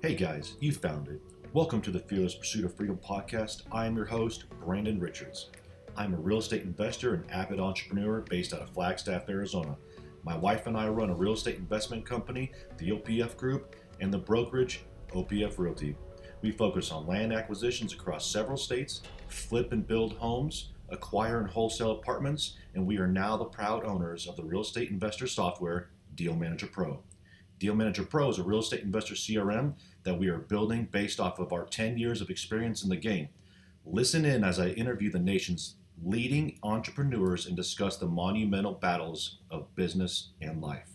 Hey guys, you found it. Welcome to the Fearless Pursuit of Freedom podcast. I am your host, Brandon Richards. I'm a real estate investor and avid entrepreneur based out of Flagstaff, Arizona. My wife and I run a real estate investment company, the OPF Group, and the brokerage, OPF Realty. We focus on land acquisitions across several states, flip and build homes, acquire and wholesale apartments, and we are now the proud owners of the real estate investor software, Deal Manager Pro. Deal Manager Pro is a real estate investor CRM that we are building based off of our 10 years of experience in the game. Listen in as I interview the nation's leading entrepreneurs and discuss the monumental battles of business and life.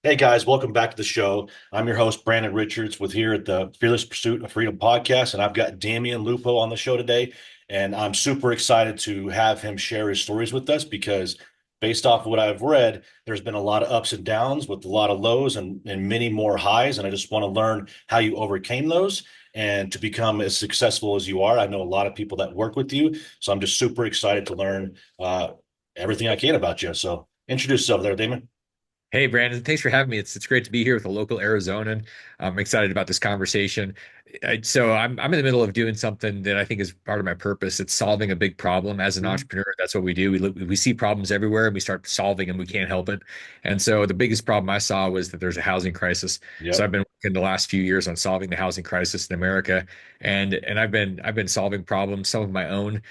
Hey guys, welcome back to the show. I'm your host, Brandon Richards, with here at the Fearless Pursuit of Freedom podcast, and I've got Damion Lupo on the show today, and I'm super excited to have him share his stories with us because based off of what I've read, there's been a lot of ups and downs with a lot of lows and many more highs, and I just want to learn how you overcame those and to become as successful as you are. I know a lot of people that work with you, so I'm just super excited to learn everything I can about you. So introduce yourself there, Damon. Hey, Brandon, thanks for having me. It's great to be here with a local Arizonan. I'm excited about this conversation. I'm in the middle of doing something that I think is part of my purpose. It's solving a big problem as an Mhm. entrepreneur. That's what we do. We see problems everywhere and we start solving them. We can't help it. And so the biggest problem I saw was that there's a housing crisis. So Yep. I've been working the last few years on solving the housing crisis in America, and I've been solving problems, some of my own,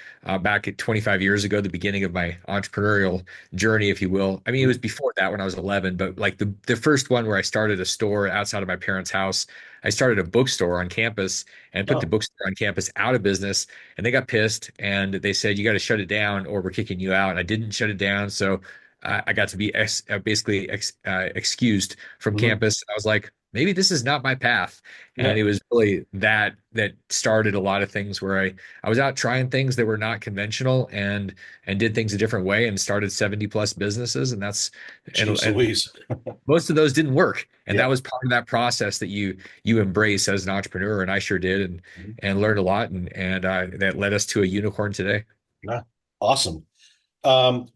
back at 25 years ago, the beginning of my entrepreneurial journey, if you will. I mean, it was Mhm. before that when I was 11, but like the first one where I started a store outside of my parents' house. I started a bookstore on campus and put the Oh, bookstore on campus out of business. And they got pissed and they said, "You got to shut it down or we're kicking you out." And I didn't shut it down. So I got to be excused from mhm. campus. I was like, maybe this is not my path. And Yeah. it was really that started a lot of things where I was out trying things that were not conventional and did things a different way and started 70 plus businesses. Jeez And Louise. most of those didn't work. And that Yep. was part of that process that you embrace as an entrepreneur. And I sure did Mhm. and learned a lot. And that led us to a unicorn today. Yeah. Awesome. Well,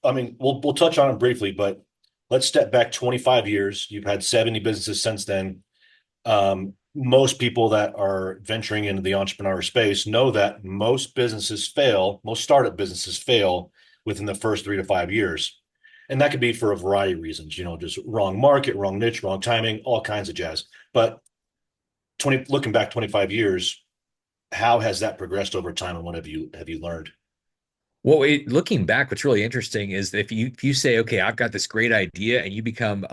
I mean, we'll touch on it briefly, but let's step back 25 years. You've had 70 businesses since then. Most people that are venturing into the entrepreneur space know that most startup businesses fail within the first 3 to 5 years. And that could be for a variety of reasons, just wrong market, wrong niche, wrong timing, all kinds of jazz. But looking back 25 years, how has that progressed over time and what have you learned? Well, looking back, what's really interesting is that if you say, okay, I've got this great idea, and you become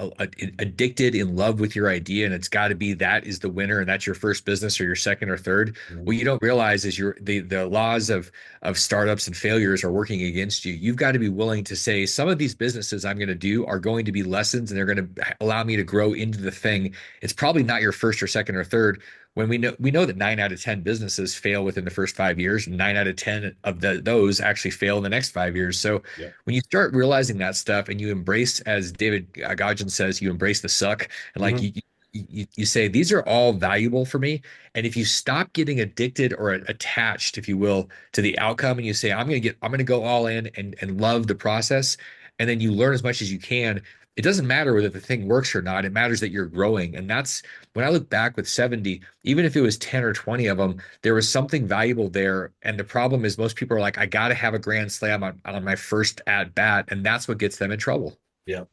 addicted in love with your idea, and it's got to be that is the winner, and that's your first business or your second or third. Mhm. What you don't realize is the laws of startups and failures are working against you. You've got to be willing to say some of these businesses I'm going to do are going to be lessons, and they're going to allow me to grow into the thing. It's probably not your first or second or third when we know that 9 out of 10 businesses fail within the first 5 years, and 9 out of 10 of those actually fail in the next 5 years. So Yep. when you start realizing that stuff and you embrace, as David Goggins says, you embrace the suck, and like Mhm. you say these are all valuable for me. And if you stop getting addicted or attached, if you will, to the outcome, and you say I'm gonna go all in and love the process, and then you learn as much as you can. It doesn't matter whether the thing works or not. It matters that you're growing. And that's when I look back with 70, even if it was 10 or 20 of them, there was something valuable there. And the problem is most people are like, I got to have a grand slam on my first at bat. And that's what gets them in trouble. Yeah.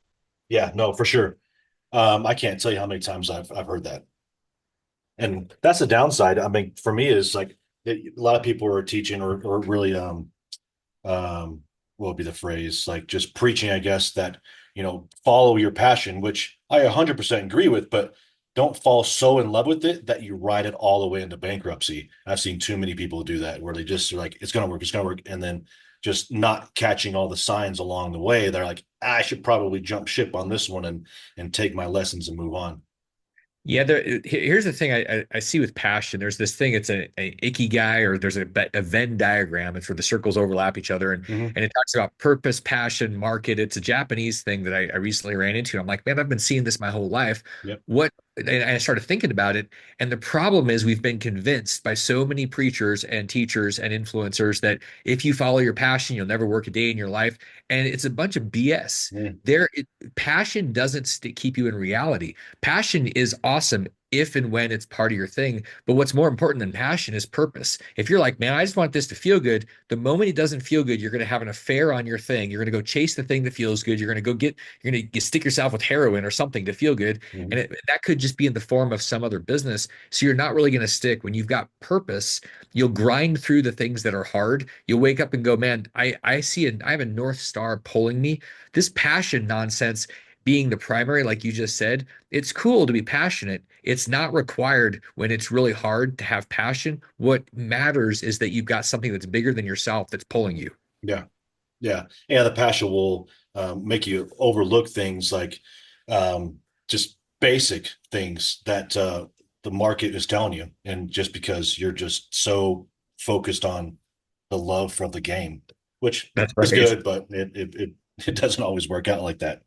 Yeah, no, for sure. I can't tell you how many times I've heard that. And that's the downside. I mean, for me is like a lot of people are teaching or really um what would be the phrase? Like just preaching, I guess, that, follow your passion, which I 100% agree with, but don't fall so in love with it that you ride it all the way into bankruptcy. I've seen too many people do that where they just are like, it's gonna work, and then just not catching all the signs along the way. They're like, I should probably jump ship on this one and take my lessons and move on. Yeah, here's the thing I see with passion. There's this thing, it's a ikigai, or there's a Venn diagram. It's where the circles overlap each other. And, Hmm. and it talks about purpose, passion, market. It's a Japanese thing that I recently ran into. I'm like, man, I've been seeing this my whole life. Yep. What and I started thinking about it. And the problem is we've been convinced by so many preachers and teachers and influencers that if you follow your passion, you'll never work a day in your life. And it's a bunch of BS. Mm. Passion doesn't keep you in reality. Passion is awesome if and when it's part of your thing. But what's more important than passion is purpose. If you're like, man, I just want this to feel good, the moment it doesn't feel good, you're going to have an affair on your thing. You're going to go chase the thing that feels good. You're going to stick yourself with heroin or something to feel good. And Mhm. that could just be in the form of some other business. So you're not really going to stick. When you've got purpose, you'll grind through the things that are hard. You'll wake up and go, man, I have a North Star pulling me. This passion nonsense being the primary, like you just said, it's cool to be passionate. It's not required when it's really hard to have passion. What matters is that you've got something that's bigger than yourself that's pulling you. Yeah. Yeah. Yeah. The passion will make you overlook things like just basic things that the market is telling you. And just because you're just so focused on the love for the game, which That's is right. good, but it doesn't always work out like that.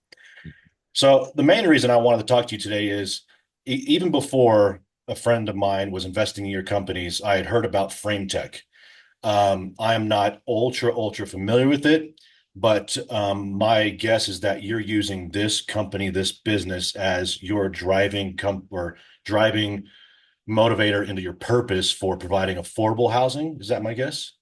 So the main reason I wanted to talk to you today is even before a friend of mine was investing in your companies, I had heard about FrameTech. I am not ultra familiar with it, but my guess is that you're using this company, this business as your driving motivator into your purpose for providing affordable housing. Is that my guess?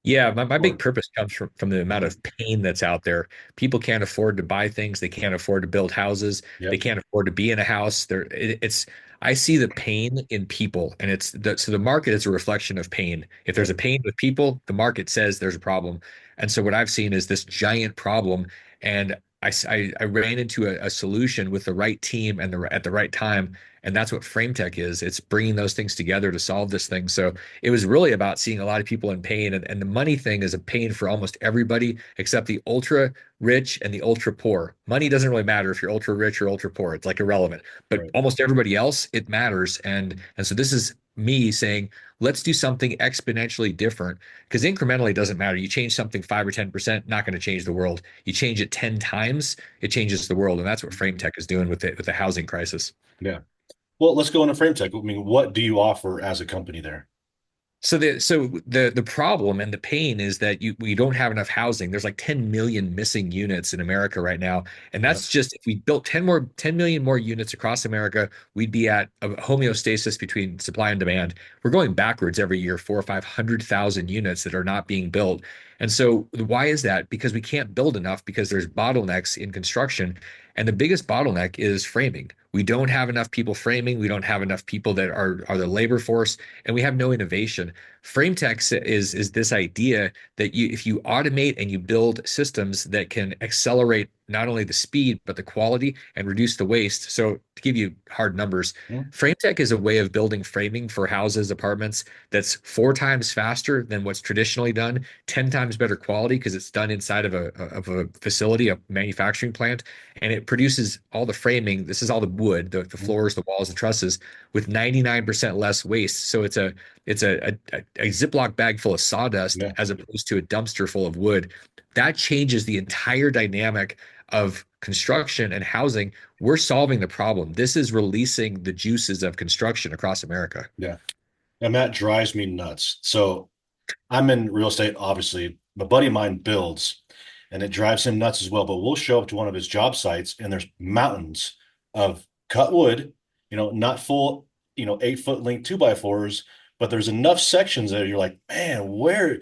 Yeah, my big Or purpose comes from the amount of pain that's out there. People can't afford to buy things. They can't afford to build houses. They yep, can't afford to be in a house. It's I see the pain in people, and so the market is a reflection of pain. If there's yep, a pain with people, the market says there's a problem. And so what I've seen is this giant problem, and I ran into a solution with the right team and at the right time, and that's what FrameTech is. It's bringing those things together to solve this thing. So it was really about seeing a lot of people in pain. And the money thing is a pain for almost everybody except the ultra rich and the ultra poor. Money doesn't really matter if you're ultra rich or ultra poor. It's like irrelevant. But right. almost everybody else, it matters. And so this is me saying, let's do something exponentially different because incrementally doesn't matter. You change something 5 or 10%, not going to change the world. You change it 10 times, it changes the world. And that's what FrameTech is doing with the housing crisis. Yeah. Well, let's go into FrameTech. I mean, what do you offer as a company there? So the problem and the pain is that we don't have enough housing. There's like 10 million missing units in America right now. And Yep. that's just if we built 10 million more units across America, we'd be at a homeostasis between supply and demand. We're going backwards every year, 400,000 or 500,000 units that are not being built. And so why is that? Because we can't build enough because there's bottlenecks in construction. And the biggest bottleneck is framing. We don't have enough people framing. We don't have enough people that are the labor force, and we have no innovation. FrameTech is this idea that if you automate and you build systems that can accelerate not only the speed but the quality and reduce the waste. So to give you hard numbers, Mhm. FrameTech is a way of building framing for houses, apartments that's 4 times faster than what's traditionally done, 10 times better quality because it's done inside of a facility, a manufacturing plant, and it produces all the framing. This is all the wood, the Mhm. floors, the walls, the trusses with 99% less waste. So it's a Ziploc bag full of sawdust Yeah. as opposed to a dumpster full of wood. That changes the entire dynamic of construction and housing. We're solving the problem. This is releasing the juices of construction across America. Yeah. And that drives me nuts. So I'm in real estate, obviously. My buddy of mine builds, and it drives him nuts as well. But we'll show up to one of his job sites, and there's mountains of cut wood, not full, 8 foot length 2x4s, but there's enough sections that you're like, man, where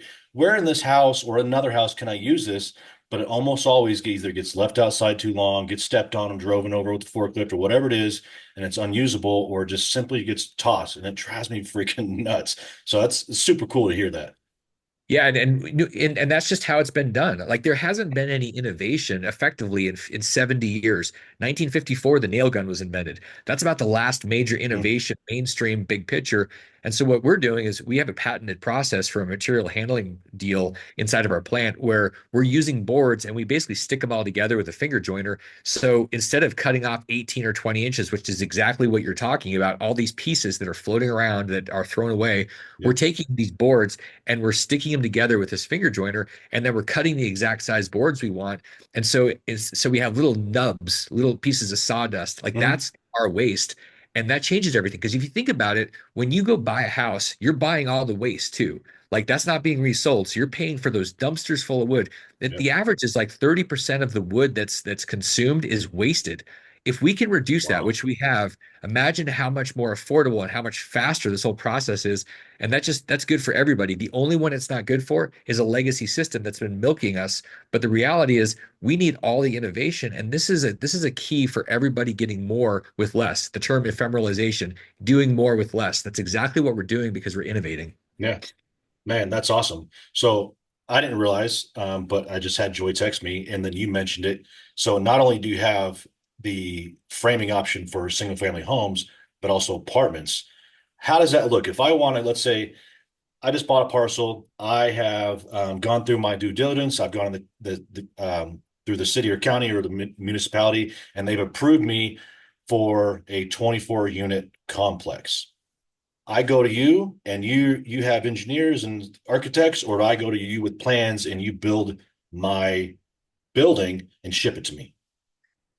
in this house or another house can I use this? But it almost always either gets left outside too long, gets stepped on and driven over with the forklift or whatever it is, and it's unusable, or just simply gets tossed, and it drives me freaking nuts. So that's super cool to hear that. Yeah, and that's just how it's been done. Like there hasn't been any innovation effectively in 70 years. 1954, the nail gun was invented. That's about the last major Mm, innovation, mainstream, big picture. And so what we're doing is we have a patented process for a material handling deal inside of our plant where we're using boards and we basically stick them all together with a finger joiner. So instead of cutting off 18 or 20 inches, which is exactly what you're talking about, all these pieces that are floating around that are thrown away, we're yep. taking these boards and we're sticking them together with this finger joiner, and then we're cutting the exact size boards we want. And so we have little nubs, little pieces of sawdust. Like Mhm. that's our waste. And that changes everything. Because if you think about it, when you go buy a house, you're buying all the waste too. Like that's not being resold. So you're paying for those dumpsters full of wood. Yep. The average is like 30% of the wood that's consumed is wasted. If we can reduce that, Wow. which we have, imagine how much more affordable and how much faster this whole process is. And that's good for everybody. The only one it's not good for is a legacy system that's been milking us. But the reality is we need all the innovation. And this is a key for everybody getting more with less. The term ephemeralization, doing more with less. That's exactly what we're doing because we're innovating. Yeah. Man, that's awesome. So I didn't realize, but I just had Joy text me, and then you mentioned it. So not only do you have the framing option for single family homes, but also apartments. How does that look? If I want to, let's say I just bought a parcel, I have gone through my due diligence, I've gone through the city or county or the municipality, and they've approved me for a 24 unit complex. I go to you and you have engineers and architects, or do I go to you with plans and you build my building and ship it to me?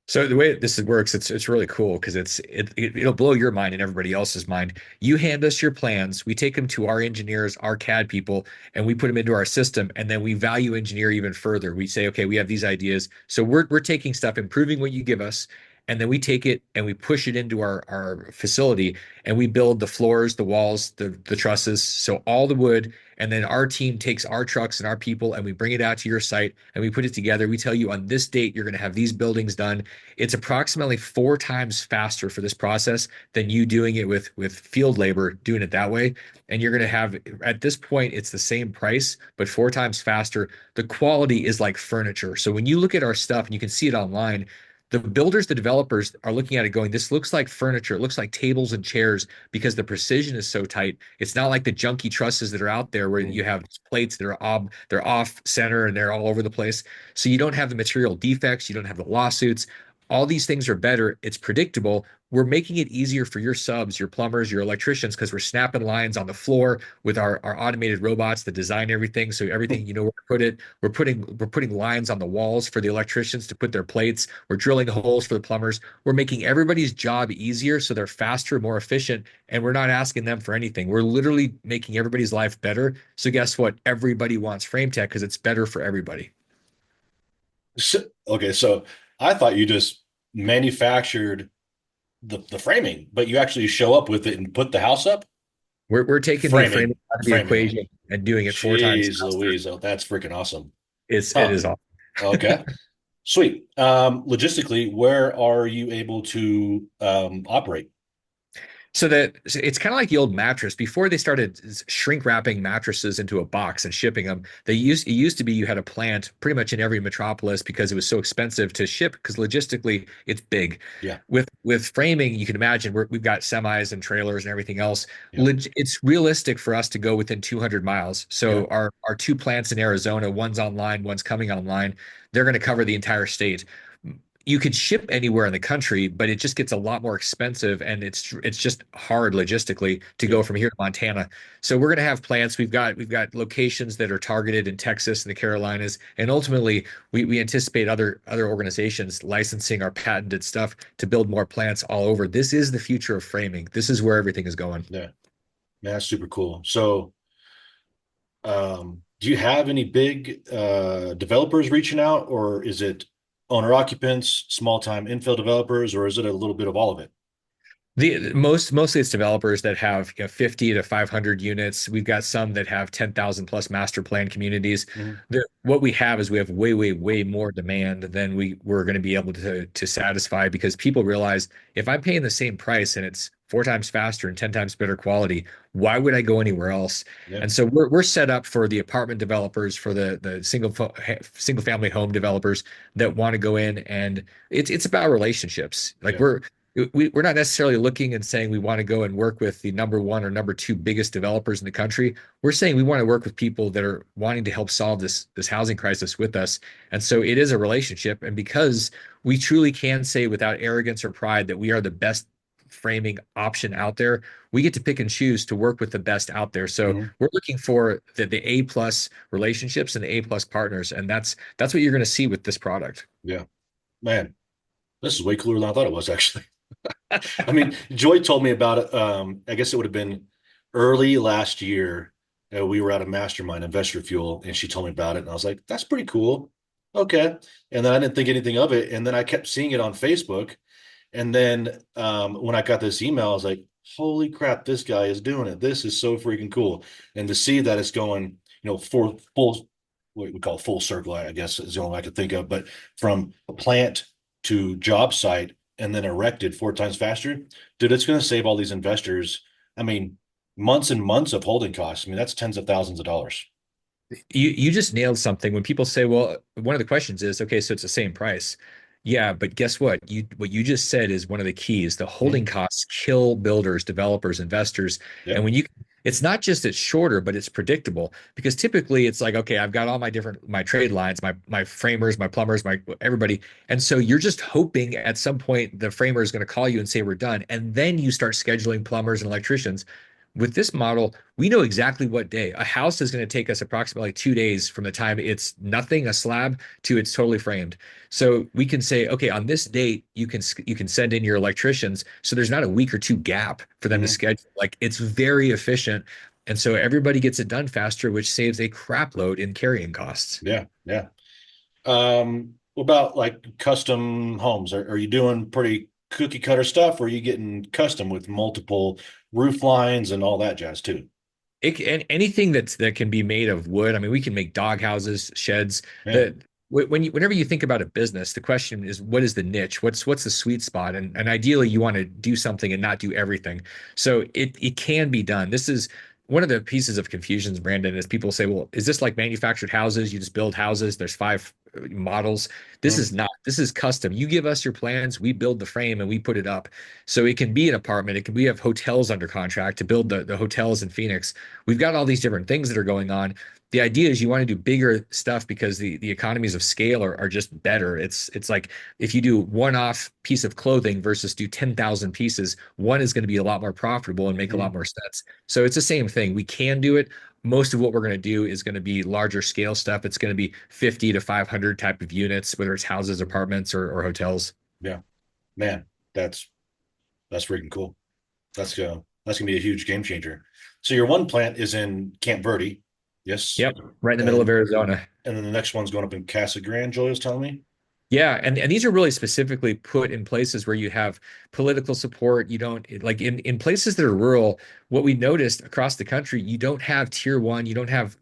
So the way this works, it's really cool because it'll blow your mind and everybody else's mind. You hand us your plans, we take them to our engineers, our CAD people, and we put them into our system, and then we value engineer even further. We say, okay, we have these ideas, so we're taking stuff, improving what you give us, and then we take it and we push it into our facility, and we build the floors, the walls, the trusses, so all the wood. And then our team takes our trucks and our people and we bring it out to your site and we put it together. We tell you on this date, you're going to have these buildings done. It's approximately 4 times faster for this process than you doing it with field labor, doing it that way. And you're going to have, at this point, it's the same price, but 4 times faster. The quality is like furniture. So when you look at our stuff and you can see it online, the builders, the developers are looking at it going, this looks like furniture. It looks like tables and chairs because the precision is so tight. It's not like the junky trusses that are out there where Mm. you have plates that they're off center and they're all over the place. So you don't have the material defects, you don't have the lawsuits. All these things are better. It's predictable. We're making it easier for your subs, your plumbers, your electricians, because we're snapping lines on the floor with our automated robots that design everything. So everything you know where to put it. We're putting lines on the walls for the electricians to put their plates. We're drilling holes for the plumbers. We're making everybody's job easier so they're faster, more efficient, and we're not asking them for anything. We're literally making everybody's life better. So guess what? Everybody wants FrameTech because it's better for everybody. Okay, so I thought you just manufactured the framing, but you actually show up with it and put the house up. We're taking the framing Framing, out of the framing it. equation and doing it 4 times Jeez faster. Louise, oh, that's freaking awesome. It Huh. is awesome. Okay. Sweet. Logistically, where are you able to operate? So it's kind of like the old mattress. Before they started shrink wrapping mattresses into a box and shipping them, it used to be you had a plant pretty much in every metropolis because it was so expensive to ship because logistically it's big. Yeah. With framing, you can imagine we've got semis and trailers and everything else. Yeah. It's realistic for us to go within 200 miles. Yeah. So our 2 plants in Arizona, one's online, one's coming online. They're going to cover the entire state. You could ship anywhere in the country, but it just gets a lot more expensive, and it's just hard logistically to Yeah. go from here to Montana. So we're going to have plants. We've got locations that are targeted in Texas and the Carolinas, and ultimately we anticipate other organizations licensing our patented stuff to build more plants all over. This is the future of framing. This is where everything is going. Yeah. That's super cool. So, do you have any big developers reaching out, or is it owner occupants, small time infill developers, or is it a little bit of all of it? Mostly it's developers that have 50 to 500 units. We've got some that have 10,000 plus master plan communities. Mhm. What we have is we have way more demand than we're going to be able to satisfy because people realize if I'm paying the same price and it's 4 times faster and 10 times better quality, why would I go anywhere else? Yeah. And so we're set up for the apartment developers, for the single family home developers that want to go in, and it's about relationships. Like Yeah. we're not necessarily looking and saying we want to go and work with the number one or number two biggest developers in the country. We're saying we want to work with people that are wanting to help solve this housing crisis with us. And so it is a relationship. And because we truly can say without arrogance or pride that we are the best framing option out there, we get to pick and choose to work with the best out there. So Mhm. we're looking for the A plus relationships and the A plus partners. And that's what you're going to see with this product. Yeah. Man, this is way cooler than I thought it was, actually. I mean, Joy told me about it. I guess it would have been early last year. We were at a mastermind, Investor Fuel, and she told me about it. And I was like, that's pretty cool. Okay. And then I didn't think anything of it. And then I kept seeing it on Facebook. And then when I got this email, I was like, holy crap, this guy is doing it. This is so freaking cool. And to see that it's going, full, what we call full circle, I guess is the only way I could think of, but from plant to job site and then erected 4 times faster, dude, it's going to save all these investors. I mean, months and months of holding costs. I mean, that's tens of thousands of dollars. You just nailed something. When people say, well, one of the questions is, okay, so it's the same price. Yeah, but guess what? What you just said is one of the keys. The holding Mhm. costs kill builders, developers, investors. And Yep. when you it's not just it's shorter, but it's predictable because typically it's like, okay, I've got all my trade lines, my framers, my plumbers, my everybody. And so you're just hoping at some point the framer is going to call you and say we're done. And then you start scheduling plumbers and electricians. With this model, we know exactly what day. A house is going to take us approximately 2 days from the time it's nothing, a slab, to it's totally framed. So we can say, okay, on this date, you can send in your electricians. So there's not a week or two gap for them to Mhm. schedule. Like it's very efficient. And so everybody gets it done faster, which saves a crap load in carrying costs. Yeah. Yeah. What about like custom homes? Are you doing pretty cookie cutter stuff, or are you getting custom with multiple roof lines and all that jazz too? And anything that can be made of wood. I mean, we can make dog houses, sheds. Yeah. The whenever you think about a business, the question is, what is the niche? What's the sweet spot? And ideally, you want to do something and not do everything. So it can be done. This is one of the pieces of confusions, Brandon, is people say, well, is this like manufactured houses? You just build houses. There's five models. This is Mhm. not. This is custom. You give us your plans, we build the frame, and we put it up. So it can be an apartment. It can we have hotels under contract to build the hotels in Phoenix. We've got all these different things that are going on. The idea is you want to do bigger stuff because the economies of scale are just better. It's like if you do one-off piece of clothing versus do 10,000 pieces, one is going to be a lot more profitable and make a lot Mhm. more sense. So it's the same thing. We can do it. Most of what we're going to do is going to be larger scale stuff. It's going to be 50 to 500 type of units, whether it's houses, apartments, or hotels. Yeah, man, that's that's freaking cool. That's gonna be a huge game changer. So your one plant is in Camp Verde, yes, Yep, right in the middle of and Arizona. and then the next one's going up in Casa Grande. Joy was telling me. Yeah, and these are really specifically put in places where you have political support. You don't like in places that are rural, what we noticed across the country, you don't have tier one, you don't have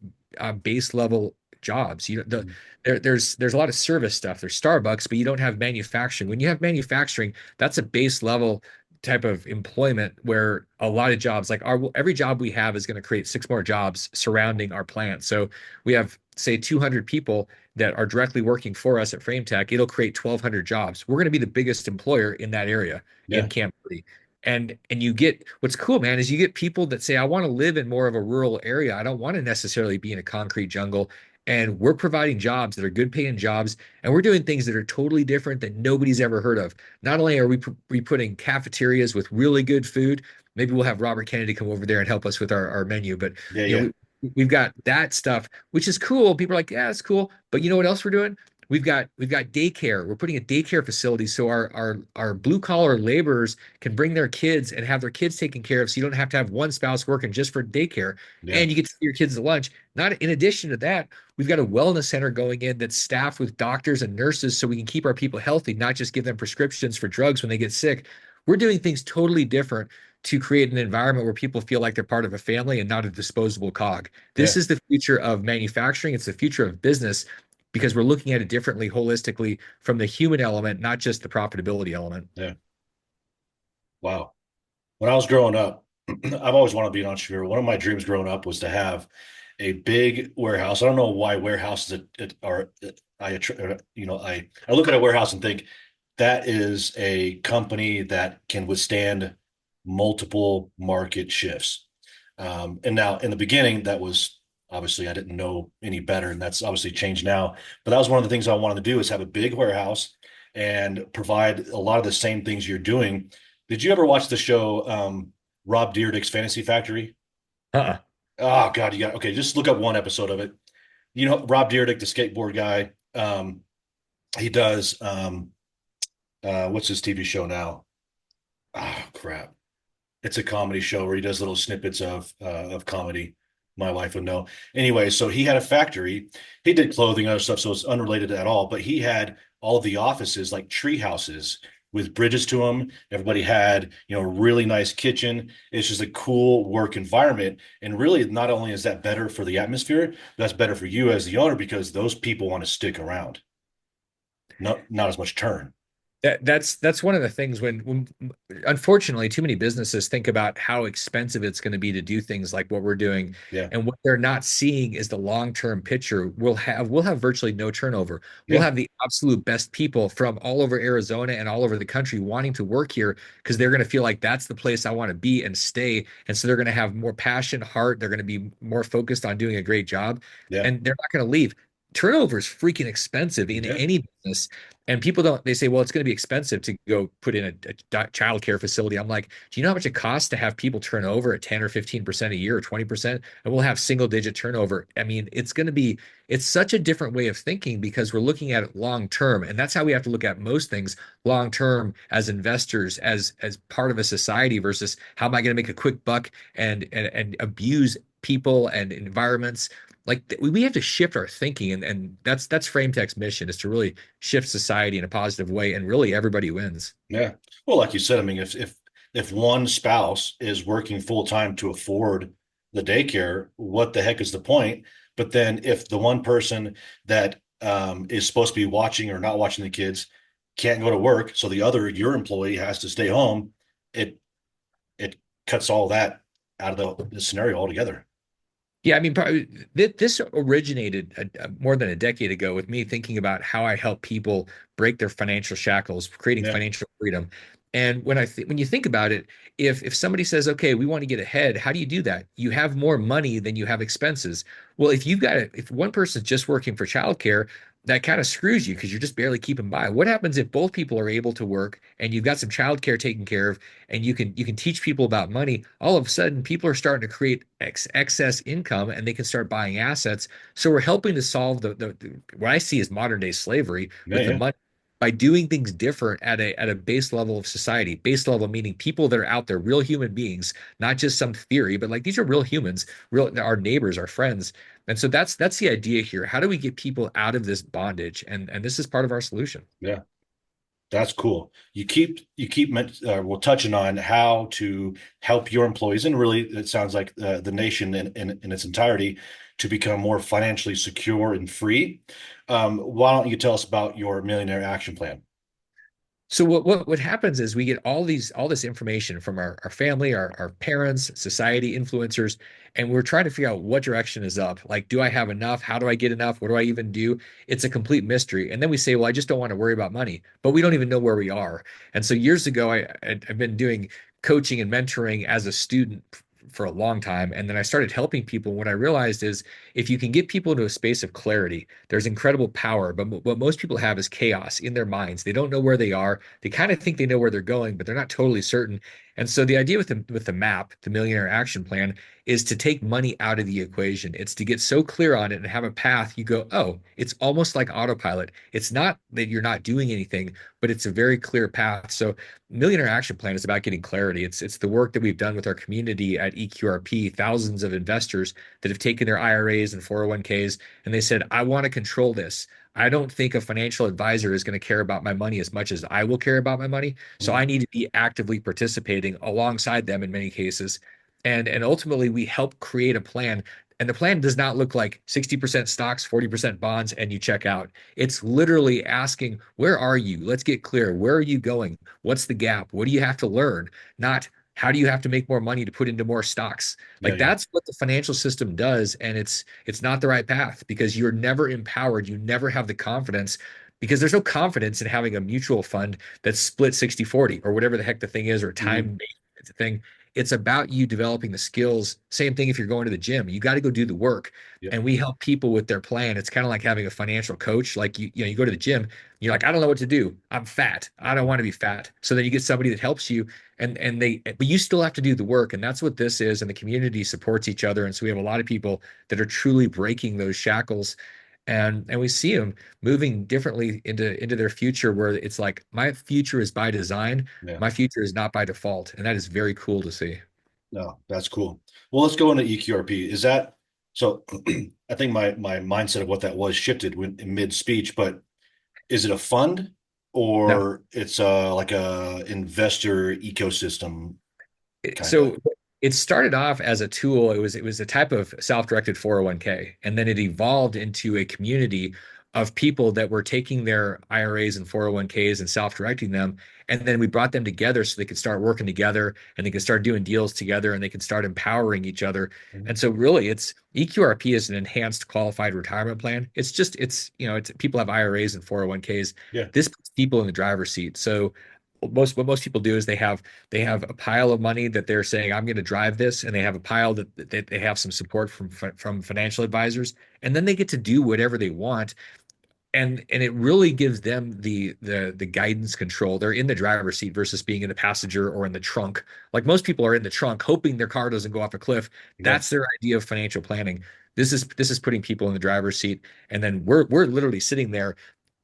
base level jobs. Mhm. There's a lot of service stuff. There's Starbucks, but you don't have manufacturing. When you have manufacturing, that's a base level type of employment where a lot of jobs, like our every job we have is going to create six more jobs surrounding our plant. So we have say 200 people that are directly working for us at FrameTec, it'll create 1,200 jobs. We're going to be the biggest employer in that area in Yeah, Camp City. And you get what's cool, man, is you get people that say, I want to live in more of a rural area. I don't want to necessarily be in a concrete jungle. And we're providing jobs that are good paying jobs, and we're doing things that are totally different that nobody's ever heard of. Not only are we putting cafeterias with really good food, maybe we'll have Robert Kennedy come over there and help us with our menu, but yeah, you know, yeah, we've got that stuff, which is cool. People are like, yeah, it's cool. But you know what else we're doing? We've got daycare. We're putting a daycare facility so our blue collar laborers can bring their kids and have their kids taken care of. So you don't have to have one spouse working just for daycare, yeah, and you get to see your kids at lunch. Not in addition to that, we've got a wellness center going in that's staffed with doctors and nurses so we can keep our people healthy, not just give them prescriptions for drugs when they get sick. We're doing things totally different to create an environment where people feel like they're part of a family and not a disposable cog. This yeah, is the future of manufacturing. It's the future of business because we're looking at it differently, holistically from the human element, not just the profitability element. yeah. Wow. When I was growing up, I've always wanted to be an entrepreneur. One of my dreams growing up was to have a big warehouse. I don't know why warehouses are. I look at a warehouse and think that is a company that can withstand multiple market shifts. And now, in the beginning, that was obviously I didn't know any better, and that's obviously changed now. But that was one of the things I wanted to do is have a big warehouse and provide a lot of the same things you're doing. Did you ever watch the show Rob Dyrdek's Fantasy Factory? Uh-uh. Oh God, you got okay. Just look up one episode of it. You know Rob Dyrdek, the skateboard guy. He does what's his TV show now? Oh crap. It's a comedy show where he does little snippets of comedy. My wife would know. Anyway, so he had a factory. He did clothing and other stuff, so it's unrelated at all. But he had all of the offices like tree houses with bridges to them. Everybody had, a really nice kitchen. It's just a cool work environment. And really, not only is that better for the atmosphere, that's better for you as the owner because those people want to stick around. Not as much turn. That's one of the things when unfortunately too many businesses think about how expensive it's going to be to do things like what we're doing, Yeah. and what they're not seeing is the long-term picture. We'll have virtually no turnover. We'll Yeah. have the absolute best people from all over Arizona and all over the country wanting to work here because they're going to feel like that's the place I want to be and stay. And so they're going to have more passion, heart. They're going to be more focused on doing a great job, Yeah. and they're not going to leave. Turnover is freaking expensive in Yeah. any business. And people don't, they say, well, it's going to be expensive to go put in a child care facility. I'm like, do you know how much it costs to have people turn over at 10 or 15% a year or 20%? And we'll have single digit turnover. I mean, it's such a different way of thinking because we're looking at it long term. And that's how we have to look at most things long term as investors, as part of a society versus how am I going to make a quick buck and abuse people and environments. Like we have to shift our thinking, and that's FrameTech's mission is to really shift society in a positive way, and really everybody wins. Yeah. Well, like you said, I mean, if one spouse is working full time to afford the daycare, what the heck is the point? But then if the one person that is supposed to be watching or not watching the kids can't go to work, so the other your employee has to stay home, it it cuts all that out of the scenario altogether. Yeah, I mean, probably, this originated more than a decade ago with me thinking about how I help people break their financial shackles, creating Yeah. financial freedom. And when you think about it, if somebody says, "Okay, we want to get ahead," how do you do that? You have more money than you have expenses. Well, if one person's just working for childcare, that kind of screws you because you're just barely keeping by. What happens if both people are able to work and you've got some childcare taken care of, and you can teach people about money? All of a sudden people are starting to create excess income and they can start buying assets. So we're helping to solve the what I see as modern day slavery Yeah. with the Yeah. money by doing things different at a base level of society. Base level meaning people that are out there, real human beings, not just some theory, but like these are real humans, real our neighbors, our friends. And so that's the idea here. How do we get people out of this bondage? And this is part of our solution. Yeah. That's cool. Well, touching on how to help your employees, and really, it sounds like the nation in its entirety to become more financially secure and free. Why don't you tell us about your Millionaire Action Plan? So what happens is we get all this information from our family, our parents, society, influencers, and we're trying to figure out what direction is up. Like, do I have enough? How do I get enough? What do I even do? It's a complete mystery. And then we say, well, I just don't want to worry about money, but we don't even know where we are. And so years ago, I've been doing coaching and mentoring as a student for a long time. And then I started helping people. What I realized is if you can get people into a space of clarity, there's incredible power. But what most people have is chaos in their minds. They don't know where they are. They kind of think they know where they're going, but they're not totally certain. And so the idea with the map, the Millionaire Action Plan, is to take money out of the equation. It's to get so clear on it and have a path. You go, oh, it's almost like autopilot. It's not that you're not doing anything, but it's a very clear path. So Millionaire Action Plan is about getting clarity. It's the work that we've done with our community at eQRP, thousands of investors that have taken their IRAs and 401ks, and they said, I want to control this. I don't think a financial advisor is going to care about my money as much as I will care about my money. So Mhm. I need to be actively participating alongside them in many cases. And ultimately we help create a plan. And the plan does not look like 60% stocks, 40% bonds, and you check out. It's literally asking, where are you? Let's get clear. Where are you going? What's the gap? What do you have to learn? Not how do you have to make more money to put into more stocks? Yeah. Like Yeah. that's what the financial system does. And it's not the right path because you're never empowered. You never have the confidence because there's no confidence in having a mutual fund that's split 60-40 or whatever the heck the thing is, or Mhm. time-based thing. It's about you developing the skills. Same thing if you're going to the gym. You got to go do the work. Yep. And we help people with their plan. It's kind of like having a financial coach. Like you go to the gym, you're like, I don't know what to do. I'm fat. I don't want to be fat. So then you get somebody that helps you but you still have to do the work. And that's what this is. And the community supports each other. And so we have a lot of people that are truly breaking those shackles. And we see them moving differently into their future, where it's like, my future is by design, Yeah. my future is not by default, and that is very cool to see. No, that's cool. Well, let's go into eQRP. Is that so? I think my mindset of what that was shifted when in mid speech, but is it a fund No. or it's like a investor ecosystem kind of? So it started off as a tool. It was a type of self-directed 401k, and then it evolved into a community of people that were taking their IRAs and 401ks and self-directing them. And then we brought them together so they could start working together, and they could start doing deals together, and they could start empowering each other. Mhm. And so really it's eQRP is an enhanced qualified retirement plan. It's people have IRAs and 401ks. Yeah. This puts people in the driver's seat. So what most people do is they have a pile of money that they're saying, I'm going to drive this, and they have a pile that they have some support from financial advisors, and then they get to do whatever they want. And it really gives them the guidance control. They're in the driver's seat versus being in the passenger or in the trunk. Like most people are in the trunk, hoping their car doesn't go off a cliff. Yeah. That's their idea of financial planning. This is putting people in the driver's seat, and then we're literally sitting there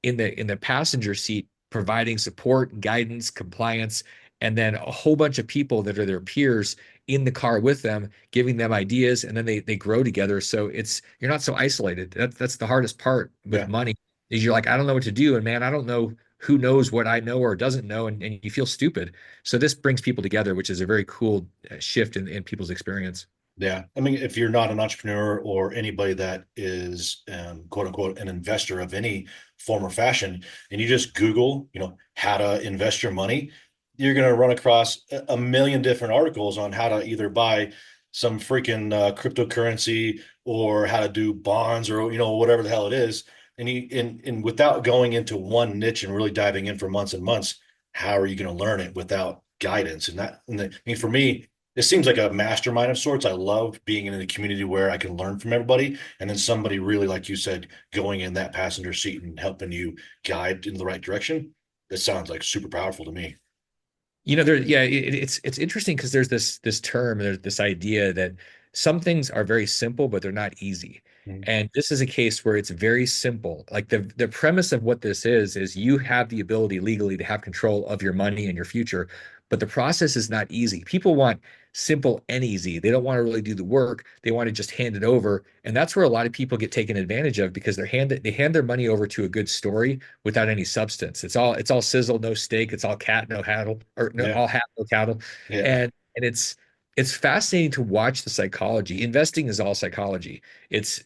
in the passenger seat, providing support, guidance, compliance, and then a whole bunch of people that are their peers in the car with them, giving them ideas, and then they grow together. So you're not so isolated. That's the hardest part with Yeah. money, is you're like, I don't know what to do, and man, I don't know who knows what I know or doesn't know, and you feel stupid. So this brings people together, which is a very cool shift in people's experience. Yeah. I mean, if you're not an entrepreneur or anybody that is, quote unquote, an investor of any form or fashion, and you just Google, how to invest your money, you're going to run across a million different articles on how to either buy some freaking cryptocurrency or how to do bonds or, whatever the hell it is. And without going into one niche and really diving in for months and months, how are you going to learn it without guidance? I mean, for me, it seems like a mastermind of sorts. I love being in a community where I can learn from everybody, and then somebody really, like you said, going in that passenger seat and helping you guide in the right direction. It sounds like super powerful to me. Yeah, it's interesting because there's this term, there's this idea that some things are very simple, but they're not easy. Mhm. And this is a case where it's very simple. Like the premise of what this is you have the ability legally to have control of your money and your future, but the process is not easy. People want simple and easy. They don't want to really do the work. They want to just hand it over. And that's where a lot of people get taken advantage of, because they hand their money over to a good story without any substance. It's all sizzle, no steak. It's all cat, no cattle, or no, Yeah, all hat, no cattle. yeah, And it's fascinating to watch the psychology. Investing is all psychology. It's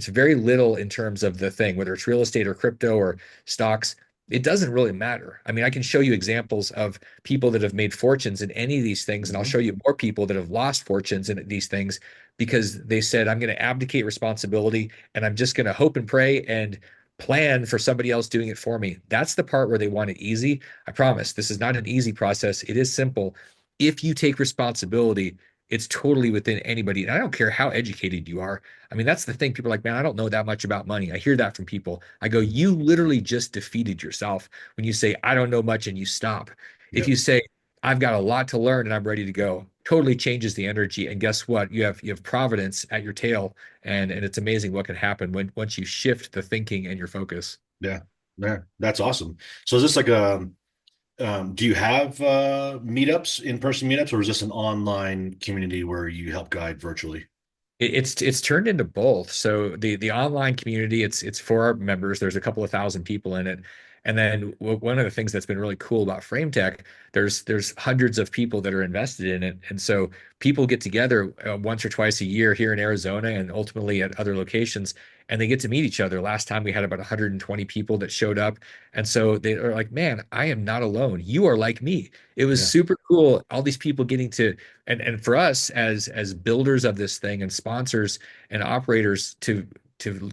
very little in terms of the thing, whether it's real estate or crypto or stocks. It doesn't really matter. I mean, I can show you examples of people that have made fortunes in any of these things, and I'll hmm show you more people that have lost fortunes in these things because they said, I'm going to abdicate responsibility, and I'm just going to hope and pray and plan for somebody else doing it for me. That's the part where they want it easy. I promise this is not an easy process. It is simple. If you take responsibility, it's totally within anybody. And I don't care how educated you are. I mean, that's the thing. People are like, man, I don't know that much about money. I hear that from people. I go, you literally just defeated yourself when you say, I don't know much, and you stop. If yep, you say, I've got a lot to learn and I'm ready to go, totally changes the energy. And guess what? You have providence at your tail, and it's amazing what can happen when once you shift the thinking and your focus. yeah, yeah. That's awesome. So is this like do you have meetups, in-person meetups, or is this an online community where you help guide virtually? It's turned into both. So the online community, it's for our members. There's a couple of thousand people in it. And then one of the things that's been really cool about FrameTech, there's hundreds of people that are invested in it. And so people get together once or twice a year here in Arizona and ultimately at other locations, and they get to meet each other. Last time we had about 120 people that showed up. And so they are like, man, I am not alone. You are like me. It was Yeah, super cool. All these people getting to, and for us as builders of this thing and sponsors and operators to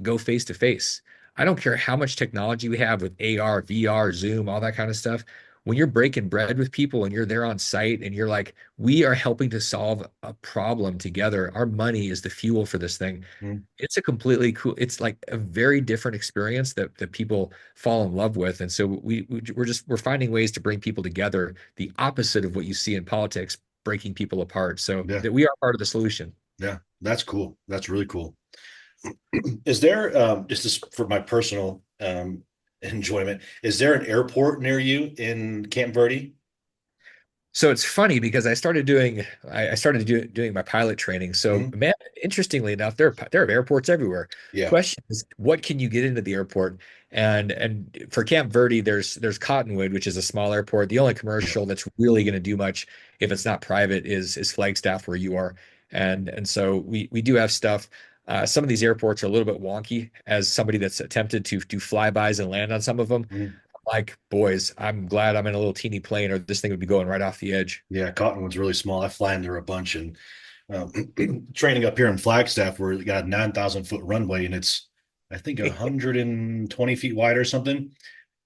go face to face. I don't care how much technology we have with AR, VR, Zoom, all that kind of stuff. When you're breaking bread with people and you're there on site and you're like, we are helping to solve a problem together. Our money is the fuel for this thing. Mhm. It's a completely cool, it's like a very different experience that people fall in love with. And so we're finding ways to bring people together, the opposite of what you see in politics, breaking people apart, so Yeah, that we are part of the solution. yeah. That's cool. That's really cool. Is there just this for my personal enjoyment? Is there an airport near you in Camp Verde? So it's funny because I started doing my pilot training. So Mhm. man, interestingly enough, there are airports everywhere. Yeah, Question is, what can you get into the airport? And for Camp Verde, there's Cottonwood, which is a small airport. The only yeah. commercial that's really going to do much if it's not private is Flagstaff, where you are. And so we do have stuff. Some of these airports are a little bit wonky. As somebody that's attempted to do flybys and land on some of them, Mhm. like, boys, I'm glad I'm in a little teeny plane, or this thing would be going right off the edge. Yeah, Cottonwood's really small. I fly in there a bunch, and um, training up here in Flagstaff, where we got a 9,000 foot runway, and it's I think 120 feet wide or something.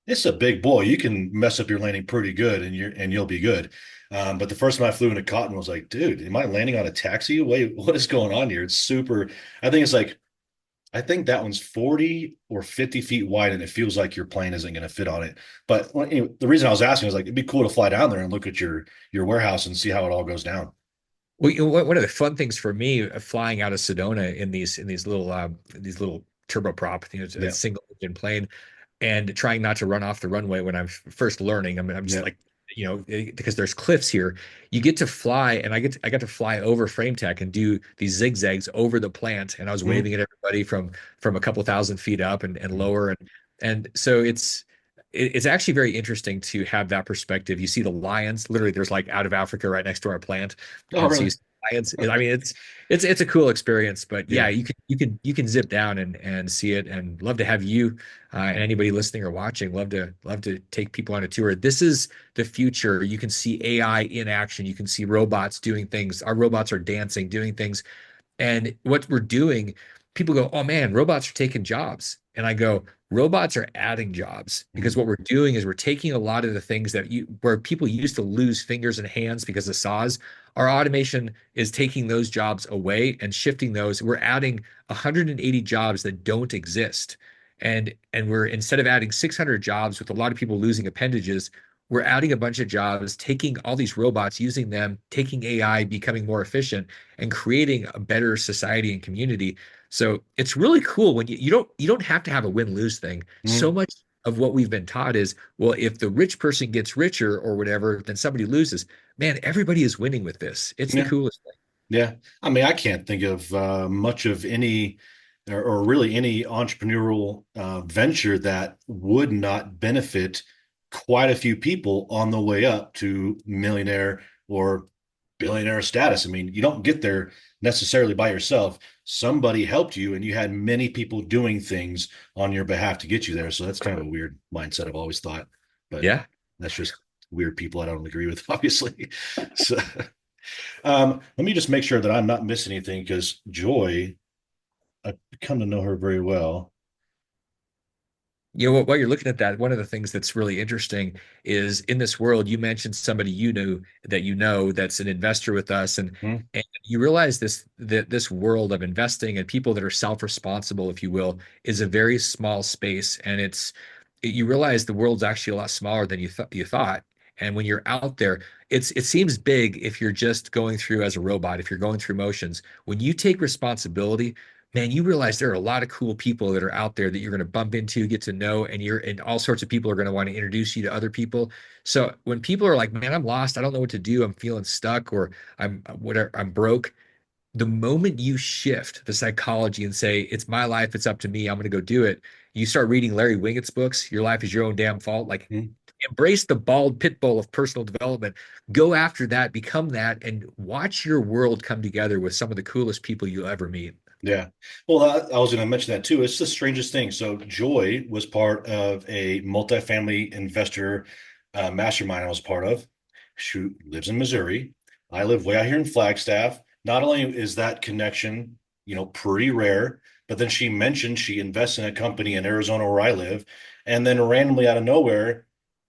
It's a big boy. You can mess up your landing pretty good, and you'll be good. But the first time I flew into Cotton, I was like, dude, am I landing on a taxi? Wait, what is going on here? It's super. I think it's like I think that one's 40 or 50 feet wide, and it feels like your plane isn't going to fit on it. But anyway, the reason I was asking is like it'd be cool to fly down there and look at your warehouse and see how it all goes down. Well, one of the fun things for me flying out of Sedona in these little turboprop, it's a Yeah, single engine plane, and trying not to run off the runway when I'm first learning. I'm just yeah. like, because there's cliffs here, you get to fly, and I got to fly over FrameTech and do these zigzags over the plant, and I was Mhm. waving at everybody from a couple thousand feet up and Mhm. lower, and so it's actually very interesting to have that perspective. You see the lions, literally, there's like out of Africa right next to our plant, Oh, and so you really? see lions. I mean, it's a cool experience, but yeah, Yeah. you can zip down and see it, and love to have you and anybody listening or watching, love to take people on a tour. This is the future. You can see AI in action. You can see robots doing things. Our robots are dancing, doing things. And what we're doing, people go, oh man, robots are taking jobs. And I go, robots are adding jobs, because Mhm. what we're doing is we're taking a lot of the things where people used to lose fingers and hands because of saws. Our automation is taking those jobs away and shifting those. We're adding 180 jobs that don't exist. And we're, instead of adding 600 jobs with a lot of people losing appendages, we're adding a bunch of jobs, taking all these robots, using them, taking AI, becoming more efficient, and creating a better society and community. So it's really cool when you don't have to have a win-lose thing. So Mhm. much of what we've been taught is, well, if the rich person gets richer or whatever, then somebody loses. Man, everybody is winning with this. It's the Yeah. coolest thing. Yeah. I mean, I can't think of much of any or really any entrepreneurial venture that would not benefit quite a few people on the way up to millionaire or billionaire status. I mean, you don't get there necessarily by yourself. Somebody helped you, and you had many people doing things on your behalf to get you there. So that's kind of a weird mindset I've always thought, but Yeah. that's just weird people I don't agree with, obviously. So let me just make sure that I'm not missing anything because Joy, I've come to know her very well. While you're looking at that, one of the things that's really interesting is, in this world, you mentioned somebody that's an investor with us, Hmm? and you realize this world of investing and people that are self-responsible, if you will, is a very small space, and you realize the world's actually a lot smaller than you thought. And when you're out there, it seems big if you're just going through as a robot, if you're going through motions. When you take responsibility, man, you realize there are a lot of cool people that are out there that you're going to bump into, get to know, and all sorts of people are going to want to introduce you to other people. So when people are like, "Man, I'm lost. I don't know what to do. I'm feeling stuck, or I'm whatever, I'm broke." The moment you shift the psychology and say, "It's my life. It's up to me. I'm going to go do it." You start reading Larry Wingett's books. Your life is your own damn fault. Like, Hmm? embrace the bald pit bull of personal development. Go after that. Become that, and watch your world come together with some of the coolest people you'll ever meet. Yeah. Well, I was going to mention that too. It's the strangest thing. So Joy was part of a multifamily investor mastermind I was part of. She lives in Missouri. I live way out here in Flagstaff. Not only is that connection, pretty rare, but then she mentioned she invests in a company in Arizona where I live. And then randomly out of nowhere,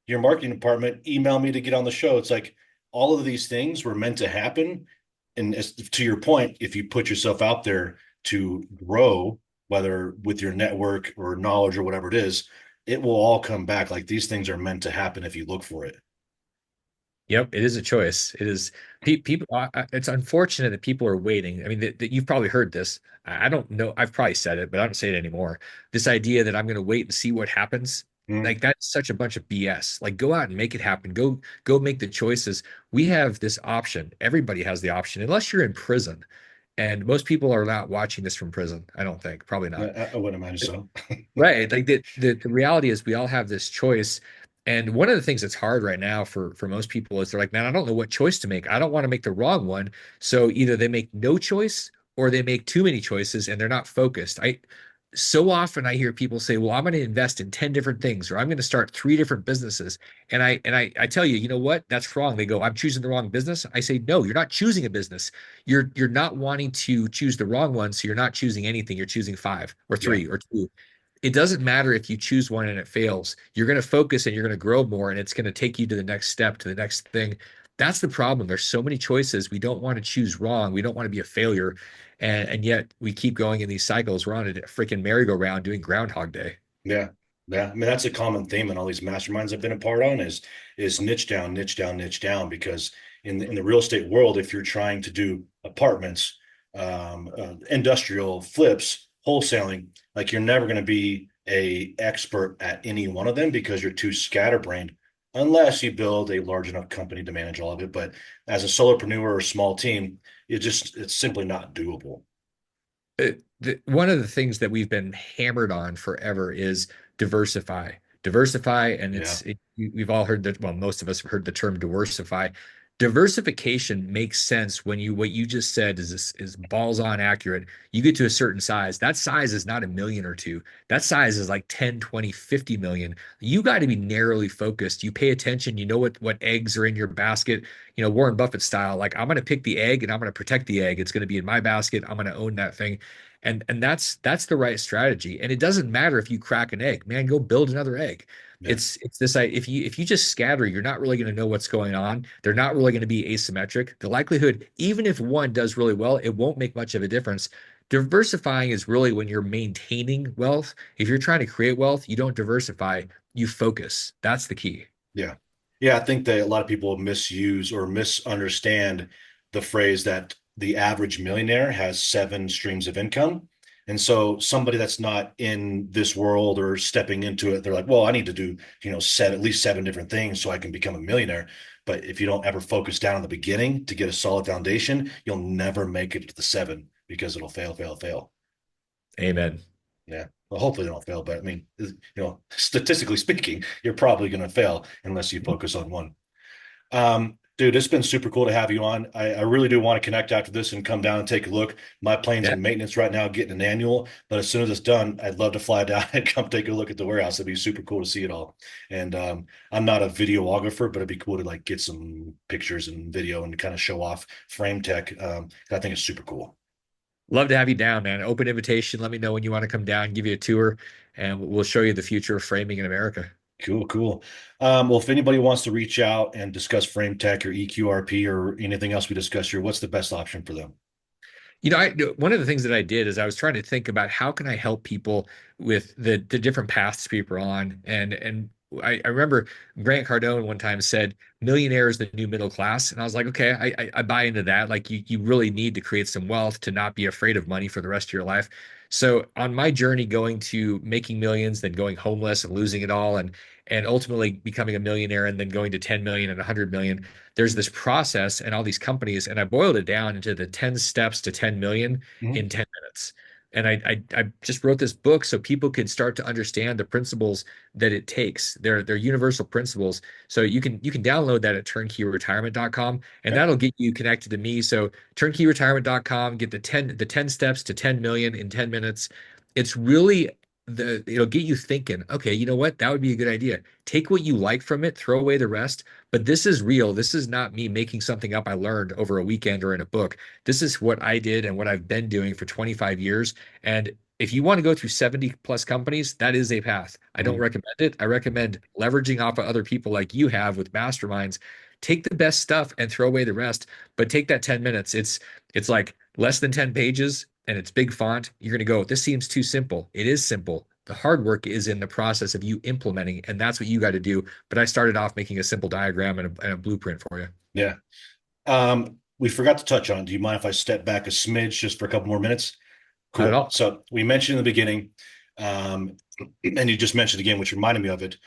your marketing department emailed me to get on the show. It's like all of these things were meant to happen. And to your point, if you put yourself out there to grow, whether with your network or knowledge or whatever it is, it will all come back. Like these things are meant to happen if you look for it. Yep, it is a choice. It is people. It's unfortunate that people are waiting. I mean, that you've probably heard this. I don't know. I've probably said it, but I don't say it anymore. This idea that I'm going to wait and see what happens, Mm. like that's such a bunch of BS. Like, go out and make it happen. Go make the choices. We have this option. Everybody has the option, unless you're in prison. And most people are not watching this from prison. I don't think. Probably I, not. I wouldn't imagine so. Right. Like the reality is we all have this choice. And one of the things that's hard right now for most people is they're like, man, I don't know what choice to make. I don't want to make the wrong one. So either they make no choice or they make too many choices and they're not focused. I so often I hear people say, well, I'm going to invest in 10 different things or I'm going to start three different businesses. And I tell you, you know what? That's wrong. They go, I'm choosing the wrong business. I say, no, you're not choosing a business. You're not wanting to choose the wrong one. So you're not choosing anything. You're choosing five or Yeah. three or two. It doesn't matter if you choose one and it fails. You're going to focus and you're going to grow more, and it's going to take you to the next step, to the next thing. That's the problem. There's so many choices. We don't want to choose wrong. We don't want to be a failure. And yet we keep going in these cycles. We're on a freaking merry-go-round doing Groundhog Day. Yeah. Yeah. I mean, that's a common theme in all these masterminds I've been a part on is niche down, niche down, niche down. Because in the real estate world, if you're trying to do apartments, industrial flips, wholesaling, like you're never going to be a expert at any one of them because you're too scatterbrained, unless you build a large enough company to manage all of it. But as a solopreneur or small team, it's simply not doable. One of the things that we've been hammered on forever is diversify, diversify, and Yeah. we've all heard that. Well, most of us have heard the term diversify. Diversification makes sense when you what you just said is balls on accurate. You get to a certain size. That size is not a million or two. That size is like 10, 20, 50 million. You got to be narrowly focused. You pay attention. You know what eggs are in your basket. Warren Buffett style. Like I'm going to pick the egg and I'm going to protect the egg. It's going to be in my basket. I'm going to own that thing. And that's the right strategy. And it doesn't matter if you crack an egg, man, go build another egg. Yeah. It's this if you just scatter, you're not really going to know what's going on. They're not really going to be asymmetric. The likelihood, even if one does really well, it won't make much of a difference. Diversifying is really when you're maintaining wealth. If you're trying to create wealth, you don't diversify, you focus. That's the key. Yeah. Yeah, I think that a lot of people misuse or misunderstand the phrase that the average millionaire has seven streams of income. And so somebody that's not in this world or stepping into it, they're like, well, I need to do, at least seven different things so I can become a millionaire. But if you don't ever focus down in the beginning to get a solid foundation, you'll never make it to the seven because it'll fail, fail, fail. Amen. Yeah. Well, hopefully they don't fail, but I mean, statistically speaking, you're probably going to fail unless you focus on one. Dude, it's been super cool to have you on. I really do want to connect after this and come down and take a look. My plane's Yeah. in maintenance right now, getting an annual, but as soon as it's done, I'd love to fly down and come take a look at the warehouse. It'd be super cool to see it all. And I'm not a videographer, but it'd be cool to like get some pictures and video and kind of show off FrameTech. I think it's super cool. Love to have you down, man. Open invitation. Let me know when you want to come down, give you a tour, and we'll show you the future of framing in America. Cool, cool. Well, if anybody wants to reach out and discuss FrameTech or eQRP or anything else we discuss here, what's the best option for them? One of the things that I did is I was trying to think about how can I help people with the different paths people are on, and I remember Grant Cardone one time said millionaire is the new middle class, and I was like, okay, I buy into that. Like you really need to create some wealth to not be afraid of money for the rest of your life. So on my journey going to making millions, then going homeless and losing it all, and ultimately becoming a millionaire, and then going to 10 million and 100 million, there's this process and all these companies, and I boiled it down into the 10 steps to 10 million Mhm. in 10 minutes. And I just wrote this book so people could start to understand the principles that it takes. They're universal principles. So you can download that at turnkeyretirement.com, and Okay. that'll get you connected to me. So turnkeyretirement.com, get the 10 steps to 10 million in 10 minutes. It's really it'll get you thinking, okay, you know what? That would be a good idea. Take what you like from it, throw away the rest. But this is real. This is not me making something up I learned over a weekend or in a book. This is what I did and what I've been doing for 25 years. And if you want to go through 70 plus companies, that is a path. I don't Mhm. recommend it. I recommend leveraging off of other people like you have with masterminds. Take the best stuff and throw away the rest, but take that 10 minutes. It's like less than 10 pages and it's big font. You're going to go, this seems too simple. It is simple. The hard work is in the process of you implementing, and that's what you got to do. But I started off making a simple diagram and a blueprint for you. Yeah. We forgot to touch on it. Do you mind if I step back a smidge just for a couple more minutes? Not at Cool. all. So we mentioned in the beginning, um, and you just mentioned again, which reminded me of it.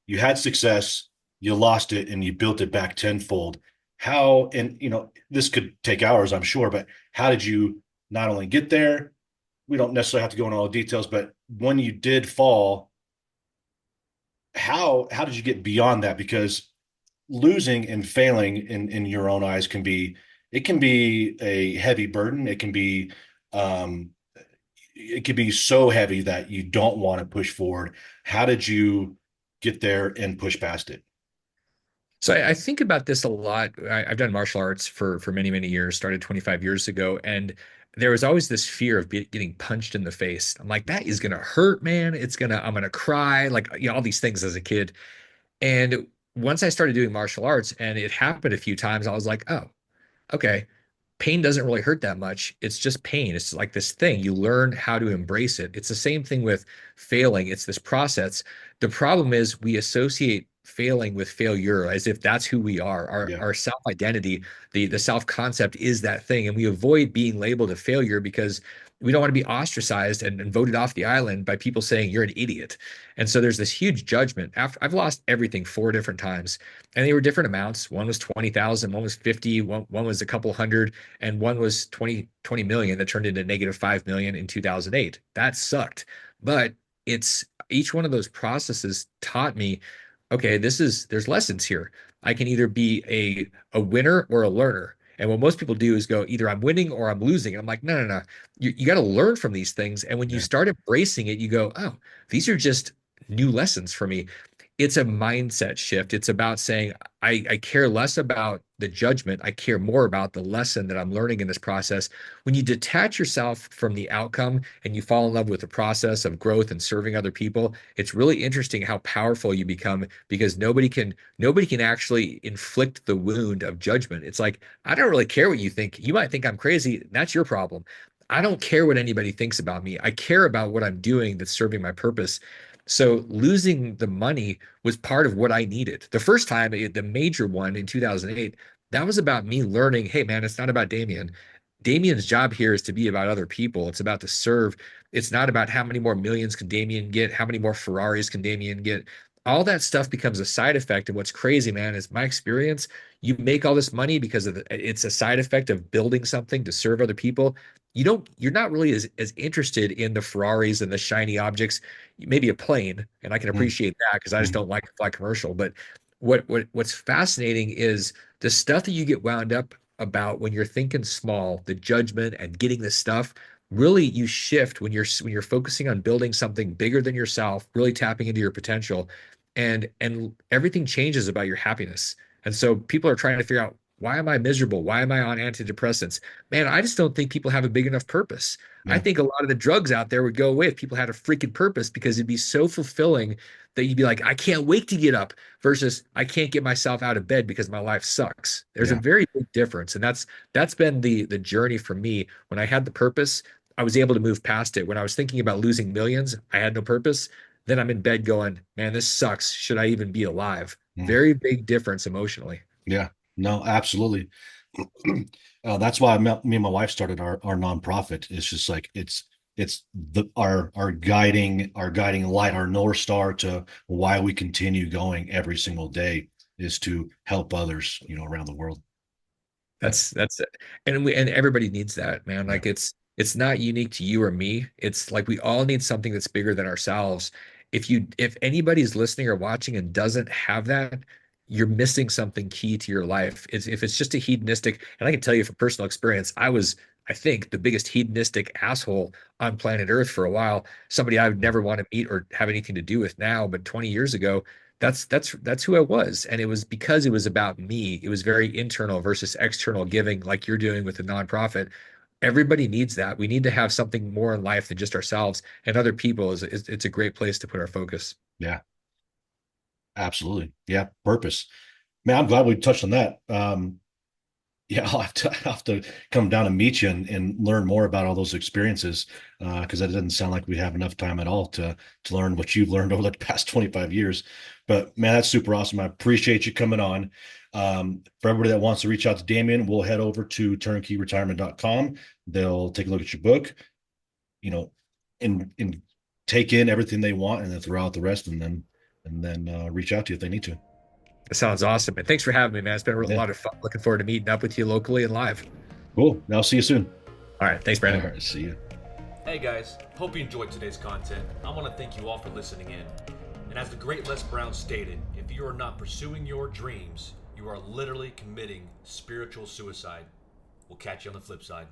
You had success, you lost it, and you built it back tenfold. How, and this could take hours, I'm sure, but how did you not only get there? We don't necessarily have to go into all the details, but when you did fall, how did you get beyond that? Because losing and failing in your own eyes can be a heavy burden. Um, it can be so heavy that you don't want to push forward. How did you get there and push past it? So I think about this a lot. I've done martial arts for many, many years, started 25 years ago, and there was always this fear of getting punched in the face. I'm like, that is gonna hurt, man. I'm gonna cry, like all these things as a kid. And once I started doing martial arts and it happened a few times, I was like, oh, okay, pain doesn't really hurt that much. It's just pain. It's like this thing. You learn how to embrace it. It's the same thing with failing. It's this process. The problem is we associate failing with failure as if that's who we are. Our Yeah. our self-identity, the self-concept is that thing. And we avoid being labeled a failure because we don't want to be ostracized and voted off the island by people saying you're an idiot. And so there's this huge judgment. After I've lost everything 4 different times, and they were different amounts. One was 20,000, one was 50, one was a couple hundred, and one was 20 million that turned into negative 5 million in 2008. That sucked. But it's each one of those processes taught me, okay, there's lessons here. I can either be a winner or a learner. And what most people do is go, either I'm winning or I'm losing. And I'm like, no, no, no. You got to learn from these things. And when you Yeah. start embracing it, you go, oh, these are just new lessons for me. It's a mindset shift. It's about saying, I care less about the judgment. I care more about the lesson that I'm learning in this process. When you detach yourself from the outcome and you fall in love with the process of growth and serving other people, it's really interesting how powerful you become because nobody can actually inflict the wound of judgment. It's like, I don't really care what you think. You might think I'm crazy. That's your problem. I don't care what anybody thinks about me. I care about what I'm doing that's serving my purpose. So losing the money was part of what I needed. The first time, the major one in 2008, that was about me learning, hey man, it's not about Damion. Damien's job here is to be about other people. It's about to serve. It's not about how many more millions can Damion get, how many more Ferraris can Damion get. All that stuff becomes a side effect. And what's crazy, man, is my experience. You make all this money because it's a side effect of building something to serve other people. You're not really as interested in the Ferraris and the shiny objects, maybe a plane, and I can Mm, appreciate that because I just mm, don't like to fly commercial. But what's fascinating is the stuff that you get wound up about when you're thinking small, the judgment and getting this stuff. Really, you shift when you're focusing on building something bigger than yourself, really tapping into your potential, and everything changes about your happiness. And so people are trying to figure out, why am I miserable? Why am I on antidepressants? Man, I just don't think people have a big enough purpose. I yeah. think a lot of the drugs out there would go away if people had a freaking purpose because it'd be so fulfilling that you'd be like, I can't wait to get up versus I can't get myself out of bed because my life sucks. There's a Yeah. very big difference. And that's been the journey for me. When I had the purpose, I was able to move past it. When I was thinking about losing millions, I had no purpose. Then I'm in bed going, man, this sucks. Should I even be alive? Mm, Very big difference emotionally. yeah. No, absolutely. That's why me and my wife started our nonprofit. It's just like it's our guiding light, our North Star to why we continue going every single day is to help others, around the world. Yeah. That's it. And everybody needs that, man. Yeah. Like it's not unique to you or me. It's like we all need something that's bigger than ourselves. If anybody's listening or watching and doesn't have that, you're missing something key to your life. If it's just a hedonistic, and I can tell you from personal experience, I think, the biggest hedonistic asshole on planet Earth for a while. Somebody I would never want to meet or have anything to do with now, but 20 years ago, that's who I was. And it was because it was about me. It was very internal versus external giving, like you're doing with the nonprofit. Everybody needs that. We need to have something more in life than just ourselves and other people it's a great place to put our focus. Yeah. Absolutely. Yeah. Purpose. Man, I'm glad we touched on that. Yeah, I'll have to come down and meet you and learn more about all those experiences, because that doesn't sound like we have enough time at all to learn what you've learned over the past 25 years. But man, that's super awesome. I appreciate you coming on. For everybody that wants to reach out to Damion, we'll head over to turnkeyretirement.com. They'll take a look at your book, you know, and take in everything they want, and then throw out the rest, and then reach out to you if they need to. That sounds awesome. And thanks for having me, man. It's been a Yeah, lot of fun. Looking forward to meeting up with you locally and live. cool. Now see you soon. All right. Thanks, All Brandon. right, see you. Hey guys, hope you enjoyed today's content. I want to thank you all for listening in. And as the great Les Brown stated, if you are not pursuing your dreams, you are literally committing spiritual suicide. We'll catch you on the flip side.